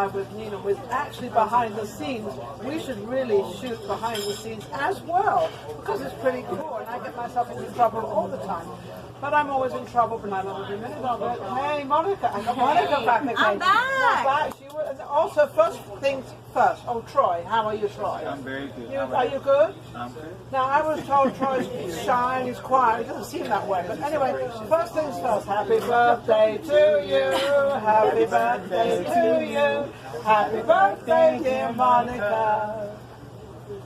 live with NINON with actually behind the scenes. We should really shoot behind the scenes as well, because it's pretty cool, and I get myself into trouble all the time. But I'm always in trouble, but I love every minute of it. Hey, Monica, I got Monica back again. I'm back. She was, also, first things first. Oh, Troy, how are you, Troy? I'm very good. Are you good? I'm good. Now, I was told Troy's shy and he's quiet. He doesn't seem that way. But anyway, first things first. Happy birthday to you. Happy birthday to you. Happy birthday, dear Monica.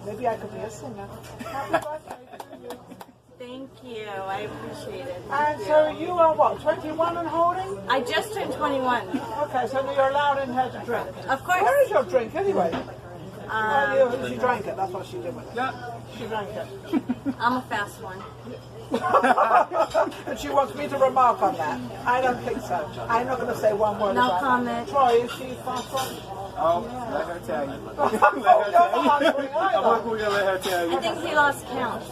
Maybe I could be a singer. Happy birthday to you. Thank you. I appreciate it. And so you are what, 21 and holding? I just turned 21. Okay, so you're allowed in here to drink. Of course. Where is your drink anyway? She drank it. That's what she did with it. Yeah. She drank it. I'm a fast one. And she wants me to remark on that. I don't think so. I'm not going to say one word No about comment. that. Troy, is she fast one? Oh, let her tell you. You're not hungry I'm either. not going to let her tell I you. think he lost count.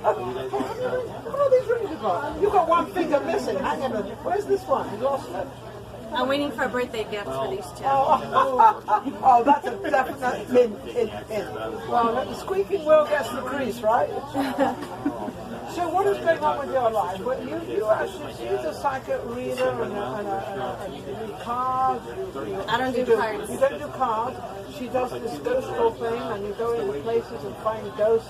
What are these rings you got? You got one finger missing. Hang on a minute. Where's this one? You lost it. I'm waiting for a birthday gift for these two. Oh, that's a definite in. Well, the squeaking wheel gets the grease, right? So what is going on with your life? Well, you actually, she's a psychic reader and you do cards. I don't do cards. You don't do cards. She does this ghostful thing, and you go into places and find ghosts,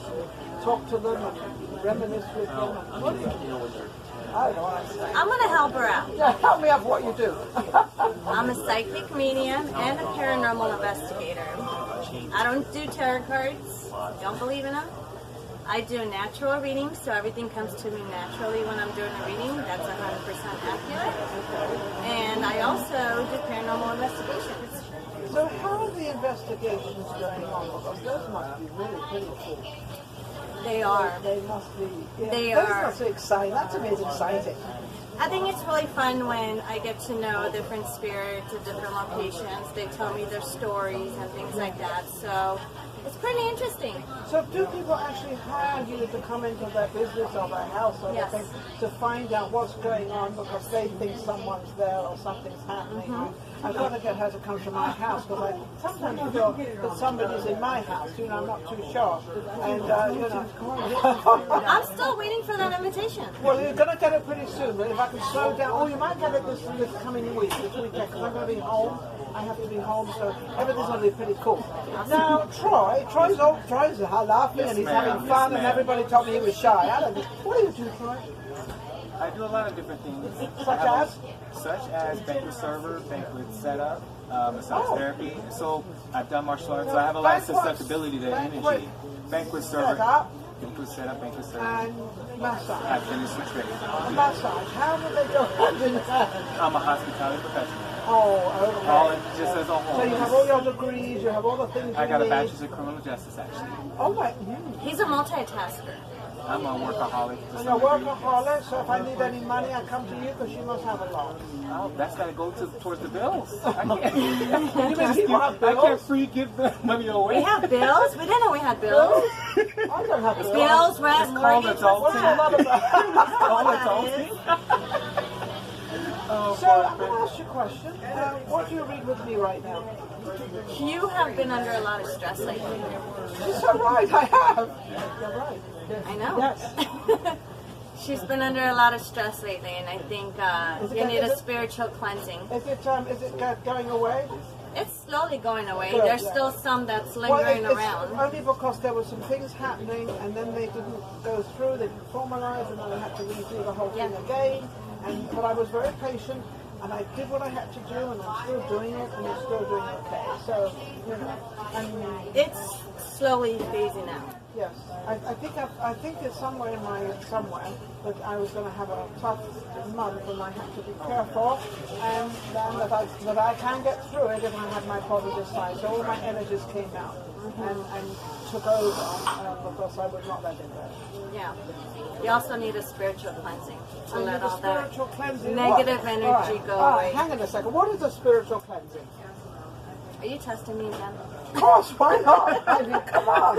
talk to them, and reminisce with them. And what do you do? I don't know what I'm saying. I'm going to help her out. Yeah, help me out with what you do. I'm a psychic medium and a paranormal investigator. I don't do tarot cards. Don't believe in them. I do natural readings, so everything comes to me naturally when I'm doing a reading. That's 100% accurate. And I also do paranormal investigations. So how are the investigations going on? Because those must be really pretty cool. They are. They must be. Yeah, They those are. must be exciting. That's amazing, exciting. I think it's really fun when I get to know different spirits at different locations. They tell me their stories and things like that. So it's pretty interesting. So do people actually hire you to come into their business or their house or Yes. anything to find out what's going on because they think someone's there or something's happening? I've got to get her to come to my house because I sometimes feel that somebody's in my house. You know, I'm not too sure. And, you know. I'm still waiting for that invitation. Well, you're going to get it pretty soon, but if I can slow down, oh, you might get it this coming week, this weekend, because I'm going to be home. I have to be home, so everything's going to be pretty cool. Now, Troy's laughing and he's having fun, and everybody told me he was shy. I don't know. What do you do, Troy? I do a lot of different things. Such as? banquet server, banquet setup, massage therapy. So I've done martial arts, so I have a lot of susceptibility to energy. Banquet server, banquet setup, banquet server. And massage. I finished the trade. Massage. How do they go hand in hand? I'm a hospitality professional. Oh, okay. All it just as a whole. So you have all your degrees, you have all the things I got you a need. bachelor's in criminal justice, actually. Oh my. He's a multitasker. I'm a workaholic. And you're a workaholic, so if I need any money, I come to you because you must have a lot. Oh, that's got to go towards the bills. I can't. You mean people have I bills? can't free give the money away. We have bills? We didn't know we had bills. I don't have bills. Bills, rent, It's called mortgage, adulting. What's a lot of that? All that adulting. Oh, So I'm going to ask you a question. What do you read with me right now? You have been under a lot of stress lately. You're so right, I have. You're right. I know. Yes. She's been under a lot of stress lately, and I think you need a spiritual cleansing. Is it going away? It's slowly going away. Good, There's yeah. still some that's Well, lingering it's around. only because there were some things happening and then they didn't go through, they didn't formalize, and then I had to redo the whole thing again. But I was very patient and I did what I had to do and I'm still doing it and it's still doing okay. So, you know, It's slowly phasing out. yes, I think it's somewhere in my somewhere that I was going to have a tough month and I had to be careful and then that I can get through it if I have my positive side. So all my energies came out and took over because I would not let it go. Yeah. You also need a spiritual cleansing to So you let need a all that spiritual cleansing. negative What? energy go All right, away. hang on a second. What is a spiritual cleansing? Are you testing me again? course, why not? I mean, come on.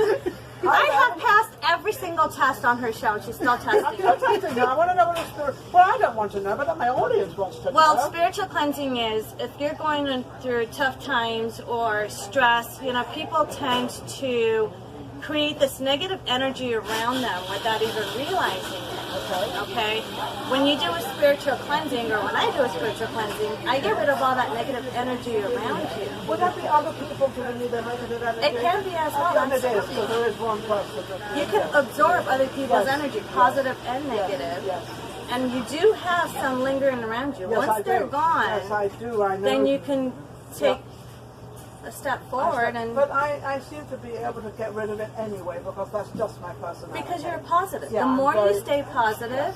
I have passed every single test on her show, and she's still testing. I'm still testing now. I want to know what a spirit. Well, I don't want to know, but my audience wants to know. Well, spiritual cleansing is if you're going through tough times or stress, you know, people tend to create this negative energy around them without even realizing it. Okay? When you do a spiritual cleansing, or when I do a spiritual cleansing, I get rid of all that negative energy around you. Would that be other people giving you their negative energy? It can be as well. And it is, because there is one person. You can absorb other people's energy, positive and negative. Yes. And you do have some lingering around you. Yes, Once they're gone, yes, I do. I know. then you can take a step forward. But I seem to be able to get rid of it anyway, because that's just my personality. Because you're positive. Yeah, the more very, you stay positive,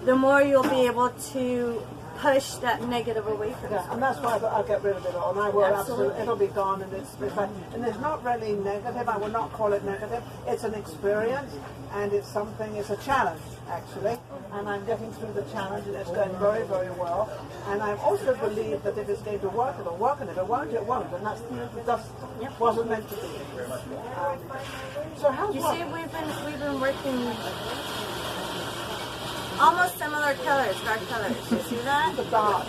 the more you'll be able to push that negative away from you. Yeah, and that's why I'll get rid of it all, and I will Absolutely. it'll be gone, and it's not really negative. I would not call it negative. It's an experience, and it's a challenge actually, and I'm getting through the challenge, and it's going very, very well. And I also believe that if it's going to work, it'll work, and if it won't, it won't, and it just wasn't meant to be. So how's You see, we've been working almost similar colors, dark colors. You see that? the dark?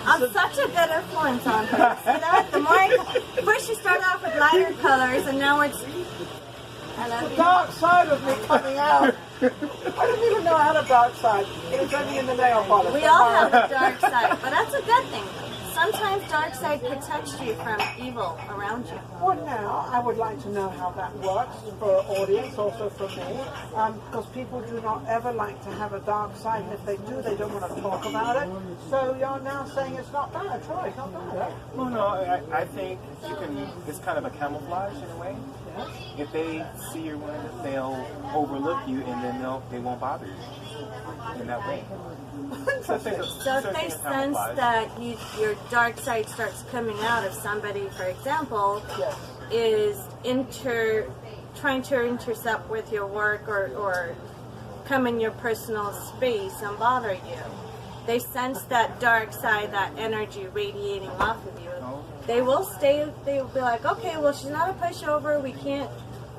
I'm such a good influence on her. See that? The more first you started off with lighter colors, and now it's The dark side of me coming out. I didn't even know I had a dark side. It was only in the nail polish. We all have a dark side, but that's a good thing. Sometimes dark side protects you from evil around you. Well, now I would like to know how that works for audience, also for me, because people do not ever like to have a dark side, and if they do, they don't want to talk about it. So you're now saying it's not bad, Troy, it's not bad. Well, no, I think you can. It's kind of a camouflage in a way. If they see your wound, they'll overlook you, and then they won't bother you in that way. So if they sense that your dark side starts coming out, if somebody, for example, is trying to intercept with your work or come in your personal space and bother you, they sense that dark side, that energy radiating off of you. They will stay. They will be like, okay, well, she's not a pushover. We can't,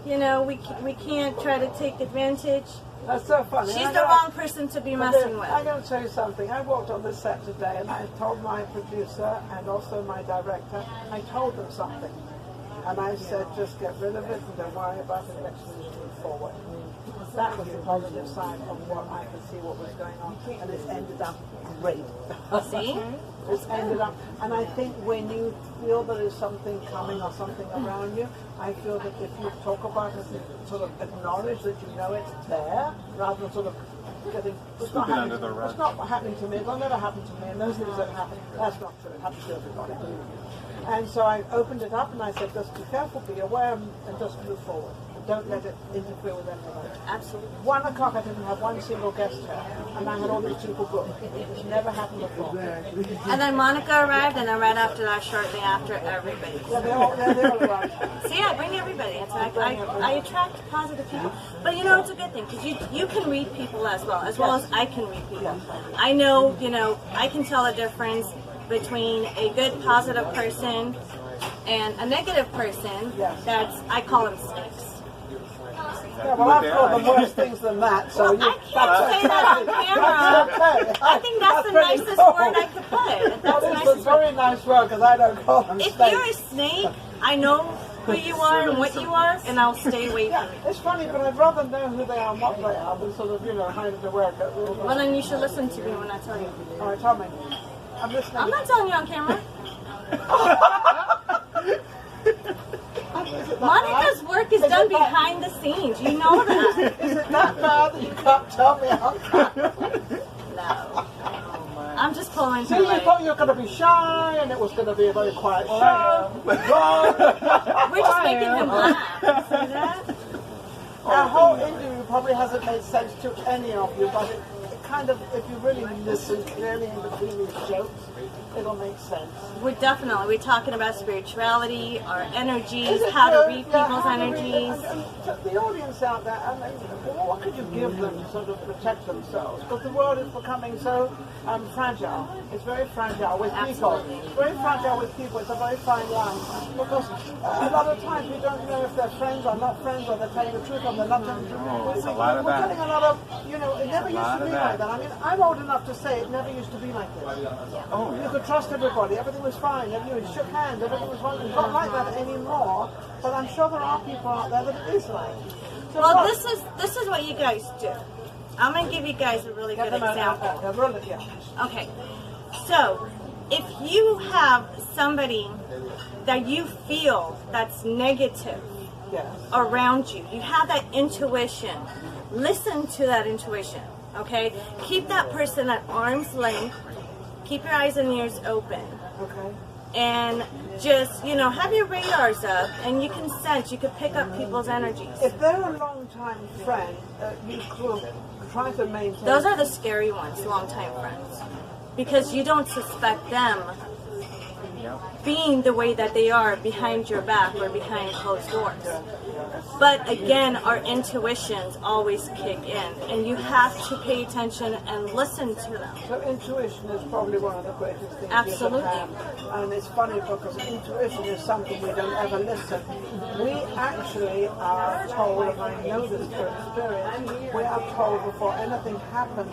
we can't try to take advantage. That's so funny. She's the wrong person to be messing with. I'm going to tell you something. I walked on this set today, and I told my producer and also my director, I told them something. And I said, just get rid of it and don't worry about it, let's move forward. That was the positive side of what I could see what was going on. And it's ended up great. See? It's ended up, and I think when you feel there is something coming or something around you, I feel that if you talk about it and sort of acknowledge that you know it's there, rather than sort of getting, it's not happening to me, it'll never happen to me, and those things that happen, that's not true, it happens to everybody. And so I opened it up and I said, just be careful, be aware, and just move forward. Don't let it interfere with anything. Absolutely. 1 o'clock, I didn't have one single guest here, and I had all these people booked. It's never happened before. And then Monica arrived, and then right after that, shortly after, everybody. Yeah, they all arrived. See, I bring everybody. It's like I attract positive people. But it's a good thing, because you can read people as well as I can read people. I know, I can tell a difference between a good, positive person and a negative person. I call them snakes. Yeah, well, I've called them worse things than that, so I can't say that on camera. That's okay. I think that's the nicest word I could put. That's the It's a nicest word. very nice word, because I don't call them If snakes. you're a snake, I know who you are and what you are, and I'll stay away from you. It's funny, but I'd rather know who they are and what they are than sort of, hide it away. Well, then you should listen to me when I tell you. All right, tell me. I'm listening. I'm not telling you on camera. Monica's work is done behind the scenes. You know that. Is it that bad that you can't tell me on camera? No. I'm just pulling See, through you thought you were going to be shy, and it was going to be a very quiet show. We're just making him laugh. See that? Our whole interview probably hasn't made sense to any of you, but it kind of, if you really listen clearly in between these jokes, it'll make sense. We're talking about spirituality, our energies, Is it how to true? read Yeah, people's how do we- energies. and the audience out there, what could you give them to sort of protect themselves? Because the world is becoming so fragile. It's very fragile with people. It's very fragile with people. It's a very fine line. Because a lot of times we don't know if they're friends or not friends, or they're telling the truth or they're not telling the truth. It's a lot of We're that. getting a lot of, it never used to be like that. I mean, I'm old enough to say it never used to be like this. Oh, You yeah. could trust everybody. Everything was fine. You shook hands. Everything was fine. It's not like that anymore. But I'm sure there are people out there that it is like. So Well, look, this is what you guys do. I'm going to give you guys a really good example. Okay, so if you have somebody that you feel that's negative Yes. around you, you have that intuition, listen to that intuition, okay? Keep that person at arm's length, keep your eyes and ears open, Okay. and just, have your radars up, and you can sense, you can pick up people's energies. If they're a long-time friend, you could try to maintain. Those are the scary ones, longtime friends, because you don't suspect them being the way that they are behind your back or behind closed doors. But again, our intuitions always kick in, and you have to pay attention and listen to them. So intuition is probably one of the greatest things Absolutely. you can have. And it's funny because intuition is something we don't ever listen. We actually are told, and I know this through experience, we are told before anything happens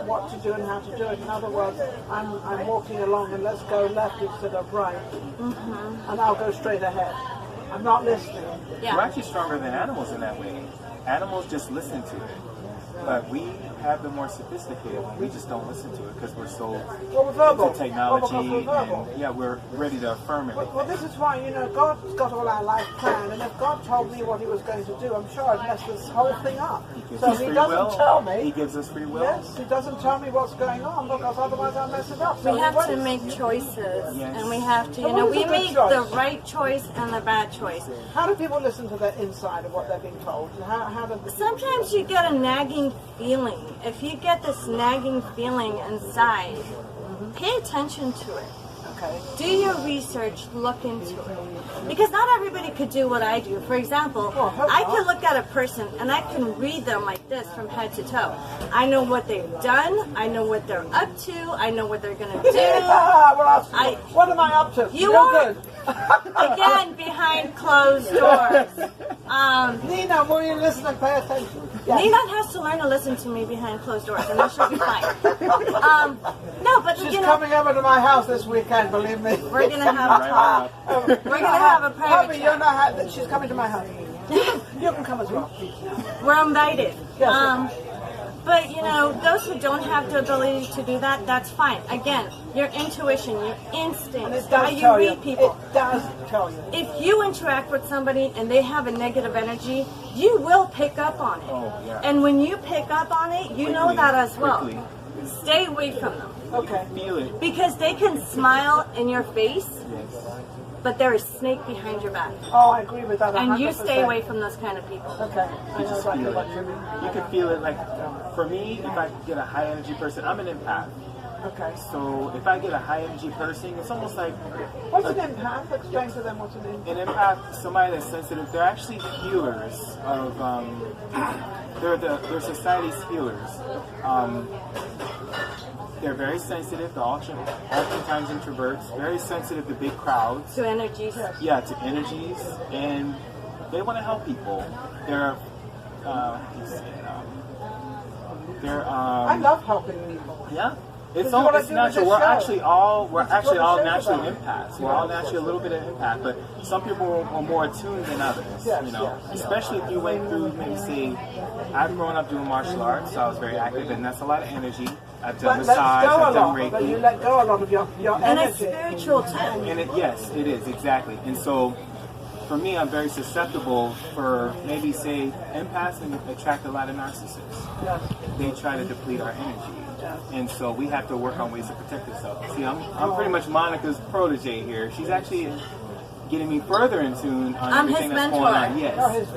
what to do and how to do it. In other words, I'm walking along and let's go left instead of right. And I'll go straight ahead. I'm not listening. Yeah. We're actually stronger than animals in that way. Animals just listen to it. But we have been more sophisticated. We just don't listen to it because we're so Well, we're verbal. into technology. Well, because we're verbal. And, yeah, we're ready to affirm everything. Well, this is why, God's got all our life planned, and if God told me what he was going to do, I'm sure I'd mess this whole thing up. He gives So us he free doesn't will. tell me. He gives us free will. Yes, he doesn't tell me what's going on, because otherwise I'll mess it up. So We he have to waits. make choices, Yes. and we have to, So what is we a good make choice? the right choice and the bad choice. How do people listen to their inside of what they're being told? How do Sometimes you get a nagging feeling. If you get this nagging feeling inside, pay attention to it. Okay. Do your research, look into it. Because not everybody could do what I do. For example, Oh, hope I not. can look at a person and I can read them like this from head to toe. I know what they've done, I know what they're up to, I know what they're going to do. What am I up to? You You're are- good. Again, behind closed doors. Nina, will you listen and pay attention? Yes. Ninon has to learn to listen to me behind closed doors, and then she'll be fine. No, but She's coming over to my house this weekend, believe me. we're gonna have a talk. We're gonna have a private Hubby, chat. she's coming to my house. You can come as well. We're invited. Yes. But those who don't have the ability to do that, that's fine. Again, your intuition, your And instincts, it how does you tell read you. people. It does tell you. If you interact with somebody and they have a negative energy, you will pick up on it. Oh, yeah. And when you pick up on it, you know that as well. Quickly. Stay away from them. Okay. Feel it. Because they can smile in your face, Yes. but there is snake behind your back. Oh, I agree with that. And you 100%. stay away from those kind of people. Okay. I You know just exactly feel what it. you mean. You can feel it. Like for me, if I get a high energy person, I'm an empath. Okay. So if I get a high energy person, it's almost like What's an empath? Explain to them what's an empath. an empath, somebody that's sensitive. They're actually healers of. They're society's healers. They're very sensitive to oftentimes introverts. Very sensitive to big crowds. To energies. Yeah, to energies, and they want to help people. They're. I love helping people. Yeah. This It's is all what I it's do with natural. this We're show. actually all That's what the show's naturally about. empaths. We're all naturally a little bit of empath, but some people are more attuned than others. Yes, you know, yes. especially if you went through maybe say, I've grown up doing martial arts, so I was very active, and that's a lot of energy. I've done But let massage, go a I've done lot. But you Reiki, let go a lot of your And it's energy. spiritual too. and yes, it is exactly. And so, for me, I'm very susceptible for maybe say empaths and attract a lot of narcissists. Yes. They try to deplete our energy. Yes. And so we have to work on ways to protect ourselves. See, I'm pretty much Monica's protege here. She's actually getting me further in tune on I'm everything his that's mentor. going on. Oh, Yes. his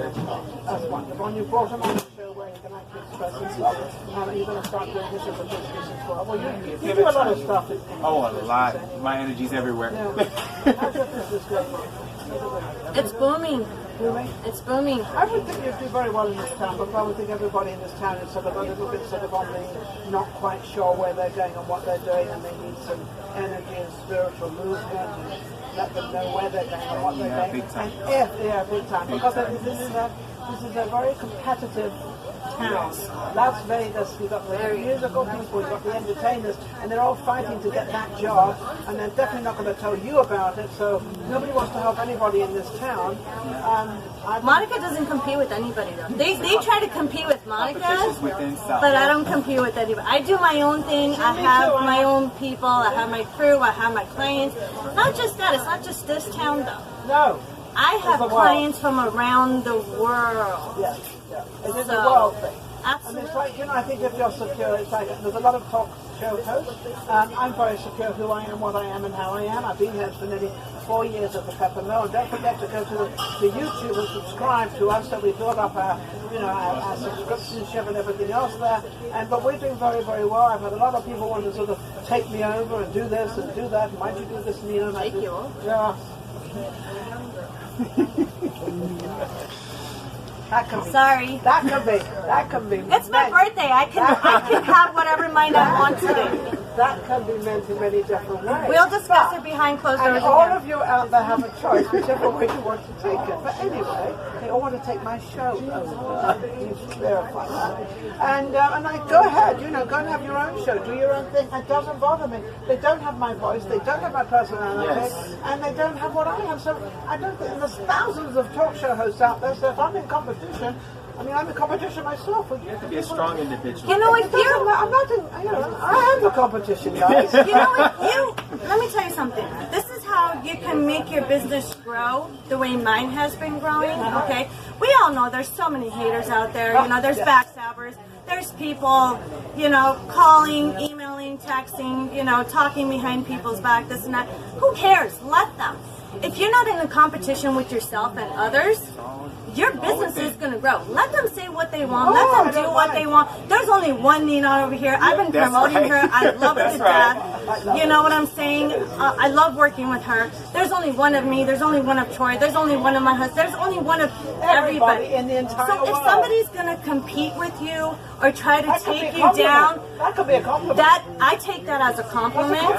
That's wonderful. And you brought him on the show where you can actually interesting stuff. Now that you're going to start doing this as a business as well. Well, you do a lot of stuff. Oh, a lot. My energy's everywhere. Yeah. How's your business going? It's booming. Booming? It's booming. I would think you'd do very well in this town, but I would think everybody in this town is sort of a little bit sort of on the not quite sure where they're going and what they're doing, and they need some energy and spiritual movement and let them know where they're going and what they're doing. Big time. And big time. Because this is a very competitive town. Las Vegas, you've got the musical people, you've got the entertainers, and they're all fighting to get that job, and they're definitely not going to tell you about it, so nobody wants to help anybody in this town. Monica doesn't compete with anybody though. They try to compete with Monica, Competition's within self. but I don't compete with anybody. I do my own thing. I have my own people. I have my crew. I have my clients. Not just that. It's not just this town though. No. I have clients from around the world. Yes. Yeah. It is a world thing. Absolutely. And it's like, you know, I think if you're secure, it's like, there's a lot of talk show hosts. I'm very secure who I am, what I am, and how I am. I've been here for nearly 4 years at the Pepper Mill. And don't forget to go to YouTube and subscribe to us, so we build up our, you know, our subscriptionship and everything else there. But we're doing very, very well. I've had a lot of people want to sort of take me over and do this and do that. Why don't you do this, Nina? Thank you. Yeah. Sorry. That can be. It's my birthday. I can have whatever mind I want today. That can be meant in many different ways. We'll discuss it behind closed doors And all again. of you out there have a choice, whichever way you want to take it. But anyway, they all want to take my show over. You verify that. And I go ahead, you know, go and have your own show, do your own thing. It doesn't bother me. They don't have my voice, they don't have my personality, and they don't have what I have. So I don't think there's thousands of talk show hosts out there. So if I'm in competition, I mean, I'm in competition myself. You have to be a strong individual. You know, if you... I'm not in, you know, I am the competition, guys. You know, let me tell you something. This is how you can make your business grow the way mine has been growing, okay? We all know there's so many haters out there. You know, there's backstabbers. There's people, you know, calling, emailing, texting, you know, talking behind people's back, this and that. Who cares? Let them. If you're not in a competition with yourself and others, your business is going to grow. Let them say what they want. Let them do what they want. There's only one NINON over here. I've been promoting her. I love her to death. You know what I'm saying? I love working with her. There's only one of me. There's only one of Troy. There's only one of my husband. There's only one of everybody. In the entire so if world. somebody's going to compete with you or try to take you down, that could be a compliment. I take that as a compliment.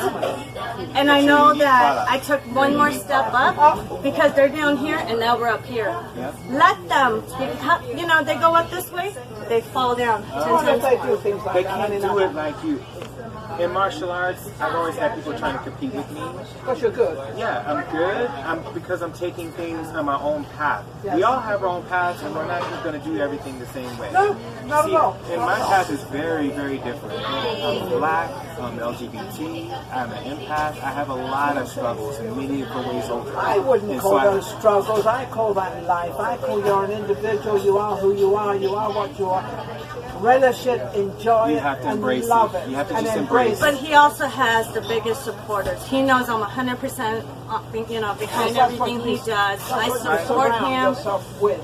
And I know that I took one more step up because they're down here and now we're up here. Let them, you know, they go up this way, they fall down 10 times They more. do things like They that. can't do it like you. In martial arts, I've always had people trying to compete with me. But you're good. Yeah, I'm good. Because I'm taking things on my own path. Yes. We all have our own paths, and we're not just going to do everything the same way. No, not See, at all. And my path is very, very different. I'm black, I'm LGBT, I'm an empath. I have a lot of struggles in many different ways over. I wouldn't And call so those struggles. I call that life. I call you're an individual. You are who you are. You are what you are. Relish it, enjoy You it, have to and embrace love it. it. You have to and just embrace But it. he also has the biggest supporters. He knows I'm 100%, you know, behind That's what everything he you- does. that's I what you support surround him. yourself with.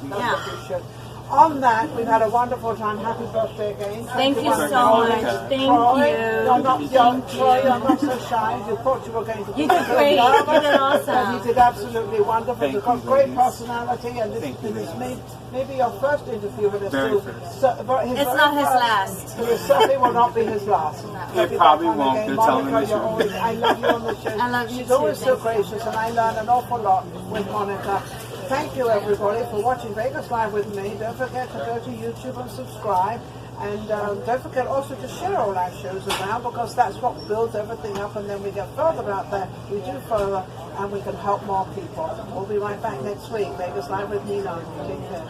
That's Yeah. what you should. On that, we've had a wonderful time. Happy birthday again. Thank you very so much. much. Thank Troy, you. You're not, Troy, you're not so shy. You thought you were going to. You did great. You did awesome. You did absolutely wonderful. Thank You've got you, great ladies. personality, and this Thank you, is ladies. maybe your first interview with us Very too. first. So, but It's not his last. So it certainly will not be his last. It probably won't. They're telling Monica, the you're truth. always, I love you on the show. I love you She's too. always so Thank you. gracious, and I learn an awful lot with Monica. Thank you, everybody, for watching Vegas Live with me. Don't forget to go to YouTube and subscribe. And don't forget also to share all our shows around, because that's what builds everything up, and then we get further out there. We do further, and we can help more people. We'll be right back next week. Vegas Live with NINON. Take care.